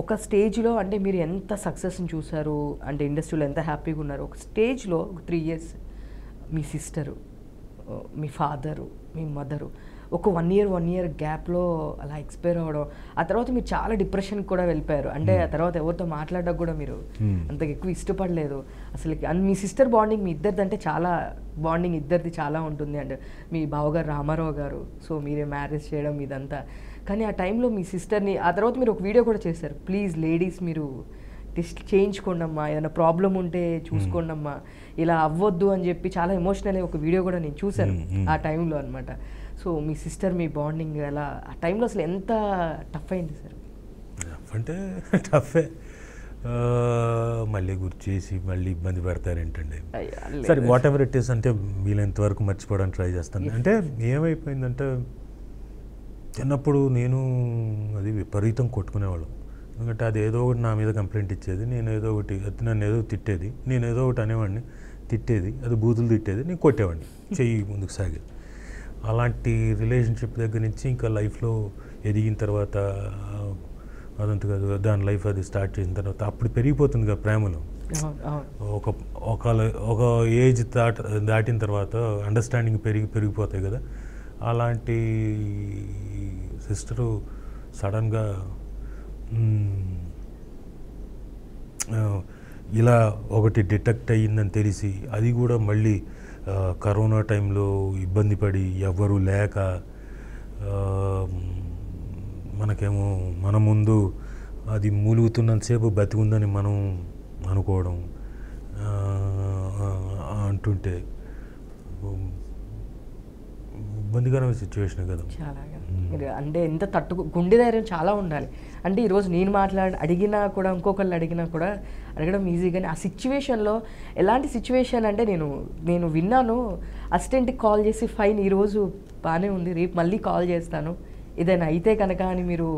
ఒక స్టేజ్లో అంటే మీరు ఎంత సక్సెస్ని చూసారు అంటే ఇండస్ట్రీలో ఎంత హ్యాపీగా ఉన్నారు, ఒక స్టేజ్లో ఒక 3 years మీ సిస్టరు, మీ ఫాదరు, మీ మదరు ఒక 1 year గ్యాప్లో అలా ఎక్స్పైర్ అవ్వడం, ఆ తర్వాత మీరు చాలా డిప్రెషన్కి కూడా వెళ్ళిపోయారు. అంటే ఆ తర్వాత ఎవరితో మాట్లాడడం కూడా మీరు అంత ఎక్కువ ఇష్టపడలేదు అసలు. అండ్ మీ సిస్టర్ బాండింగ్ మీ ఇద్దరిది అంటే చాలా బాండింగ్ ఇద్దరిది చాలా ఉంటుంది. అండ్ మీ బావగారు రామారావు గారు, సో మీరే మ్యారేజ్ చేయడం ఇదంతా. కానీ ఆ టైంలో మీ సిస్టర్ని, ఆ తర్వాత మీరు ఒక వీడియో కూడా చేశారు, ప్లీజ్ లేడీస్ మీరు టెస్ట్ చేయించుకోండి అమ్మా, ఏదైనా ప్రాబ్లం ఉంటే చూసుకోండి అమ్మా, ఇలా అవ్వద్దు అని చెప్పి చాలా ఎమోషనల్ ఒక వీడియో కూడా నేను చూశాను ఆ టైంలో అనమాట. సో మీ సిస్టర్ మీ బాండింగ్ ఎలా ఆ టైంలో అసలు ఎంత టఫ్ అయింది సార్? అంటే టఫే, మళ్ళీ గుర్తు చేసి మళ్ళీ ఇబ్బంది పెడతారేంటండి. సరే వాట్ ఎవర్ ఇట్ ఈస్, అంటే వీలైనంత వరకు మర్చిపోవడానికి ట్రై చేస్తాను. అంటే ఏమైపోయిందంటే చిన్నప్పుడు నేను అది విపరీతం కొట్టుకునేవాళ్ళం. ఎందుకంటే అది ఏదో ఒకటి నా మీద కంప్లైంట్ ఇచ్చేది, నేను ఏదో ఒకటి నన్ను ఏదో తిట్టేది, నేను ఏదో ఒకటి అనేవాడిని, తిట్టేది, అది బూతులు తిట్టేది, నేను కొట్టేవాడిని, చెయ్యి ముందుకు సాగేది. అలాంటి రిలేషన్షిప్ దగ్గర నుంచి ఇంకా లైఫ్లో ఎదిగిన తర్వాత అదంతా కాదు దాని లైఫ్ అది స్టార్ట్ చేసిన తర్వాత అప్పుడు పెరిగిపోతుంది కదా ప్రేమలో. ఒక ఏజ్ దాటిన తర్వాత అండర్స్టాండింగ్ పెరిగిపోతాయి కదా. అలాంటి సిస్టరు సడన్గా ఇలా ఒకటి డిటెక్ట్ అయ్యిందని తెలిసి, అది కూడా మళ్ళీ కరోనా టైంలో ఇబ్బంది పడి ఎవ్వరూ లేక, మనకేమో మన ముందు అది మూలుగుతున్నంతసేపు బతికుందని మనం అనుకోవడం అంటుంటే ఇబ్బందికరమైన సిచ్యువేషన్ కదా. చాలా మీరు అంటే ఎంత గుండె ధైర్యం చాలా ఉండాలి. అంటే ఈరోజు నేను అడిగినా కూడా, ఇంకొకళ్ళు అడిగినా కూడా అడగడం ఈజీ, కానీ ఆ సిచ్యువేషన్లో ఎలాంటి సిచ్యువేషన్ అంటే నేను విన్నాను, అసిస్టెంట్కి కాల్ చేసి ఫైన్ ఈరోజు బాగానే ఉంది, రేపు మళ్ళీ కాల్ చేస్తాను ఏదైనా అయితే కనుక అని మీరు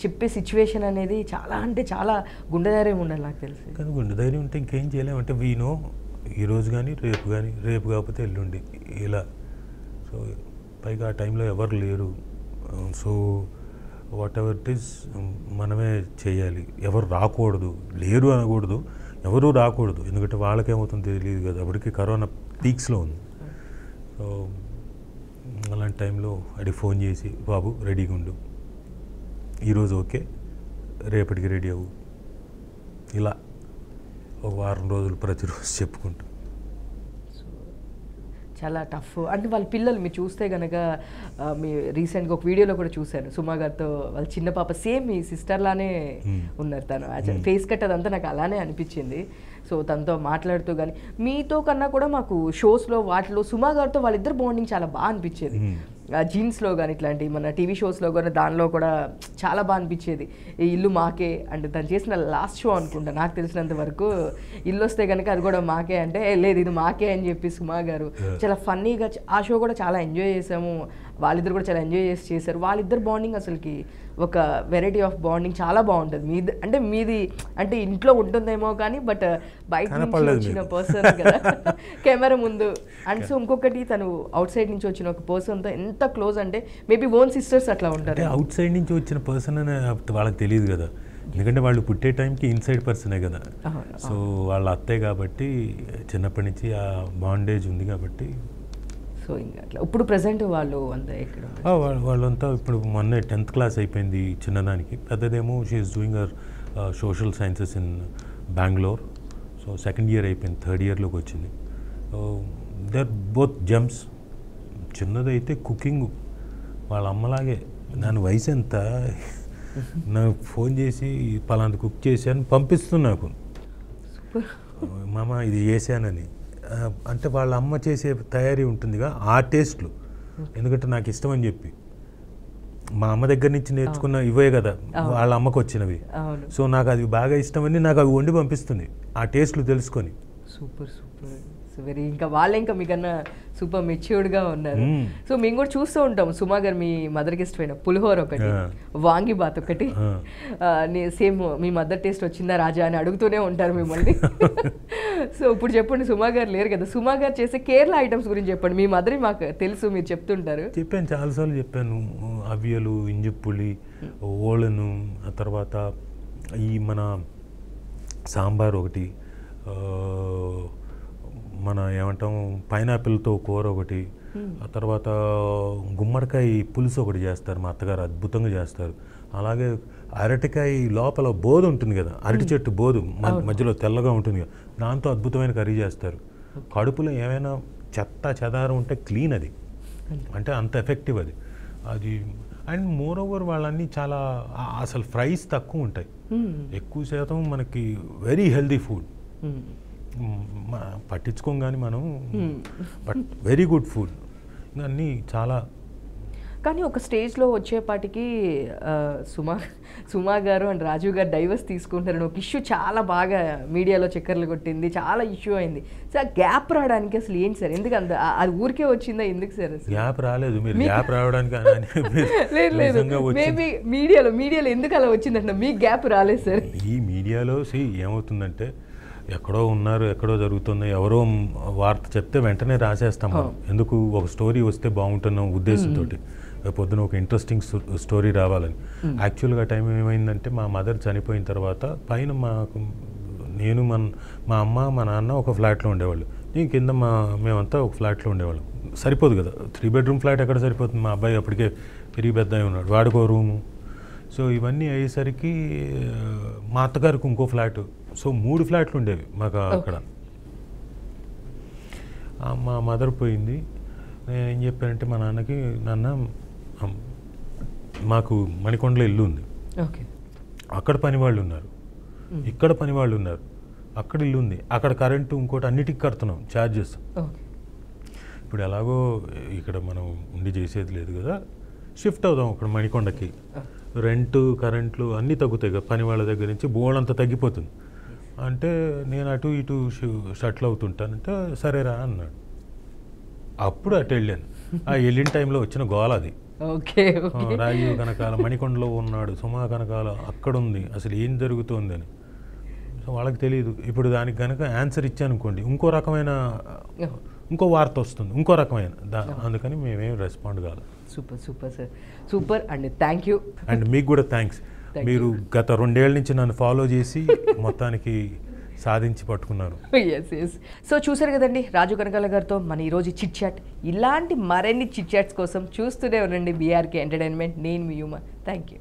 చెప్పే సిచ్యువేషన్ అనేది చాలా అంటే చాలా గుండె ధైర్యం ఉండాలి నాకు తెలిసి. కానీ గుండె ధైర్యం ఉంటే ఇంకేం చేయలేము. అంటే వీనో ఈరోజు కానీ రేపు కాకపోతే ఎల్లుండి ఇలా. సో పైగా ఆ టైంలో ఎవరు లేరు. So what ever it is మనమే చేయాలి. ఎవరు రాకూడదు, లేరు అనకూడదు, ఎవరూ రాకూడదు. ఎందుకంటే వాళ్ళకేమవుతుందో తెలియదు కదా. అప్పటికి కరోనా పీక్స్లో ఉంది. సో అలాంటి టైంలో అడిగి ఫోన్ చేసి, బాబు రెడీగా ఉండు, ఈరోజు ఓకే, రేపటికి రెడీ అవ్వు, ఇలా ఒక వారం రోజులు ప్రతిరోజు చెప్పుకుంటూ. చాలా టఫ్. అంటే వాళ్ళ పిల్లలు మీరు చూస్తే కనుక, మీ రీసెంట్గా ఒక వీడియోలో కూడా చూశాను, సుమా గారితో వాళ్ళ చిన్న పాప సేమ్ మీ సిస్టర్ లానే ఉన్నారు. తను ఫేస్ కట్ అదంతా నాకు అలానే అనిపించింది. సో తనతో మాట్లాడుతూ కానీ మీతో కన్నా కూడా మాకు షోస్లో వాటిలో సుమా గారితో వాళ్ళిద్దరు బాండింగ్ చాలా బాగా అనిపించేది. జీన్స్లో కానీ ఇట్లాంటి మన టీవీ షోస్లో కానీ దానిలో కూడా చాలా బాగా అనిపించేది. ఈ ఇల్లు మాకే అంటే తను చేసిన లాస్ట్ షో అనుకుంటా నాకు తెలిసినంత వరకు, ఇల్లు వస్తే కనుక అది కూడా మాకే అంటే లేదు ఇది మాకే అని చెప్పి సుమా గారు చాలా ఫన్నీగా ఆ షో కూడా చాలా ఎంజాయ్ చేసాము. వాళ్ళిద్దరు కూడా చాలా ఎంజాయ్ చేశారు. వాళ్ళిద్దరు బాండింగ్ అసలుకి ఒక వెరైటీ ఆఫ్ బాండింగ్ చాలా బాగుంటుంది. మీది అంటే ఇంట్లో ఉంటుందేమో కానీ బట్ బయట నుంచి వచ్చిన పర్సన్ కదా కెమెరా ముందు. అండ్ సో ఇంకొకటి తను అవుట్ సైడ్ నుంచి వచ్చిన ఒక పర్సన్తో ఎంత క్లోజ్ అంటే మేబీ ఓన్ సిస్టర్స్ అట్లా ఉంటారు. అవుట్ సైడ్ నుంచి వచ్చిన పర్సన్ అని వాళ్ళకి తెలియదు కదా, ఎందుకంటే వాళ్ళు పుట్టే టైంకి ఇన్సైడ్ పర్సనే కదా. సో వాళ్ళ అత్తే కాబట్టి చిన్నప్పటి నుంచి ఆ బాండేజ్ ఉంది కాబట్టి. సో ఇంకా అట్లా ఇప్పుడు ప్రజెంట్ వాళ్ళు అంతా ఎక్కడ వాళ్ళంతా ఇప్పుడు మొన్న 10th క్లాస్ అయిపోయింది చిన్నదానికి, పెద్దదేమో she is doing her social sciences in Bengaluru. So 2nd year అయిపోయింది, 3rd yearలోకి వచ్చింది. They are both gems. చిన్నదైతే కుకింగ్ వాళ్ళ అమ్మలాగే, దాని వయసు ఎంత, నాకు ఫోన్ చేసి పలాంటి కుక్ చేశాను పంపిస్తుంది నాకు, మామ ఇది చేశానని. అంటే వాళ్ళ అమ్మ చేసే తయారీ ఉంటుందిగా ఆ టేస్ట్లు, ఎందుకంటే నాకు ఇష్టం అని చెప్పి మా అమ్మ దగ్గర నుంచి నేర్చుకున్న ఇవే కదా వాళ్ళ అమ్మకు వచ్చినవి. సో నాకు అది బాగా ఇష్టమని నాకు అవి వండి పంపిస్తుంది ఆ టేస్ట్లు తెలుసుకొని. Super super very. ఇంకా వాళ్ళే ఇంకా మీకన్నా సూపర్ మెచ్యూర్డ్గా ఉన్నారు. సో మేము కూడా చూస్తూ ఉంటాం సుమా గారు మీ మదర్కి ఇష్టమైన పులిహోర ఒకటి, వాంగి బాత్ ఒకటి, సేమ్ మీ మదర్ టేస్ట్ వచ్చిందా రాజా అని అడుగుతూనే ఉంటారు మిమ్మల్ని. సో ఇప్పుడు చెప్పండి, సుమా గారు లేరు కదా, సుమా గారు చేసే కేరళ ఐటమ్స్ గురించి చెప్పండి. మీ మదర్ మాకు తెలుసు, మీరు చెప్తుంటారు. చెప్పాను చాలాసార్లు చెప్పాను. అవియలు, ఇంజిప్పులి, ఓళను, ఆ తర్వాత ఈ మన సాంబార్ ఒకటి, మన ఏమంటాం పైనాపిల్తో కూర ఒకటి, ఆ తర్వాత గుమ్మడికాయ పులుసు ఒకటి చేస్తారు మా అత్తగారు, అద్భుతంగా చేస్తారు. అలాగే అరటికాయ లోపల బోధ ఉంటుంది కదా, అరటి చెట్టు బోధు మధ్యలో తెల్లగా ఉంటుంది కదా, దాంతో అద్భుతమైన కర్రీ చేస్తారు. కడుపులో ఏమైనా చెత్త చెదారం ఉంటే క్లీన్ అది, అంటే అంత ఎఫెక్టివ్ అది. అండ్ మోర్ ఓవర్ వాళ్ళన్నీ చాలా అసలు ఫ్రైస్ తక్కువ ఉంటాయి, ఎక్కువ శాతం మనకి వెరీ హెల్దీ ఫుడ్ పట్టించుకోం కానీ మనం, బట్ వెరీ గుడ్ ఫుడ్ అన్నీ చాలా. కానీ ఒక స్టేజ్లో వచ్చేపాటికి సుమా గారు అండ్ రాజీవ్ గారు డైవర్స్ తీసుకుంటారని ఒక ఇష్యూ చాలా బాగా మీడియాలో చక్కర్లు కొట్టింది, చాలా ఇష్యూ అయింది. సార్ గ్యాప్ రావడానికి అసలు ఏంటి సార్, ఎందుకు అంత అది ఊరికే వచ్చిందా, ఎందుకు సార్? గ్యాప్ రాలేదు, మీరు గ్యాప్ రావడానికి లేదు మేబీ మీడియాలో ఎందుకు అలా వచ్చిందంటే మీకు గ్యాప్ రాలేదు సార్. ఈ మీడియాలో ఏమవుతుందంటే ఎక్కడో ఉన్నారు, ఎక్కడో జరుగుతుంది, ఎవరో వార్త చెప్తే వెంటనే రాసేస్తాం మనం. ఎందుకు ఒక స్టోరీ వస్తే బాగుంటున్న ఉద్దేశంతో, పొద్దున ఒక ఇంట్రెస్టింగ్ స్టోరీ రావాలని. యాక్చువల్గా టైం ఏమైందంటే మా మదర్ చనిపోయిన తర్వాత పైన నేను మా అమ్మ మా నాన్న ఒక ఫ్లాట్లో ఉండేవాళ్ళు, నేను కింద మేమంతా ఒక ఫ్లాట్లో ఉండేవాళ్ళం. సరిపోదు కదా, 3 bedroom ఫ్లాట్ ఎక్కడ సరిపోతుంది, మా అబ్బాయి అప్పటికే పెరిగి పెద్ద ఉన్నాడు, వాడికో రూము. సో ఇవన్నీ అయ్యేసరికి మా అత్తగారికి ఇంకో ఫ్లాటు, సో 3 ఫ్లాట్లు ఉండేవి మాకు అక్కడ. మా మదర్ పోయింది, నేను ఏం చెప్పానంటే మా నాన్నకి, నాన్న మాకు మణికొండలో ఇల్లు ఉంది, అక్కడ పని వాళ్ళు ఉన్నారు, ఇక్కడ పని వాళ్ళు ఉన్నారు, అక్కడ ఇల్లు ఉంది, అక్కడ కరెంటు ఇంకోటి అన్నిటికీ కడుతున్నాం ఛార్జెస్. ఇప్పుడు ఎలాగో ఇక్కడ మనం ఉండి చేసేది లేదు కదా, షిఫ్ట్ అవుదాం అక్కడ మణికొండకి, రెంటు కరెంట్లు అన్నీ తగ్గుతాయి కదా, పని వాళ్ళ దగ్గర నుంచి బోళ్ళంతా తగ్గిపోతుంది. అంటే నేను అటు ఇటు షటిల్ అవుతుంటానంటే సరేరా అన్నాడు. అప్పుడు అటు వెళ్ళాను. ఆ వెళ్ళిన టైంలో వచ్చిన గోల అది. రాజీవ్ కనకాల మణికొండలో ఉన్నాడు, సుమా కనకాల అక్కడ ఉంది, అసలు ఏం జరుగుతుంది అని. సో వాళ్ళకి తెలియదు. ఇప్పుడు దానికి కనుక ఆన్సర్ ఇచ్చానుకోండి ఇంకో వార్త వస్తుంది, ఇంకో రకమైన అందుకని మేమేం రెస్పాండ్ కాదు. Super sir, super and thank you. And మీకు కూడా థ్యాంక్స్. మీరు గత 2 ఏళ్ళ నుంచి నన్ను ఫాలో చేసి మొత్తానికి సాధించి పట్టుకున్నారు. సో చూసారు కదండి రాజు కనకాల గారితో మన ఈరోజు చిట్ చాట్. ఇలాంటి మరిన్ని చిట్ చాట్స్ కోసం చూస్తూనే ఉండండి బీఆర్కే ఎంటర్టైన్మెంట్. నేను మీ యూమా. Thank you.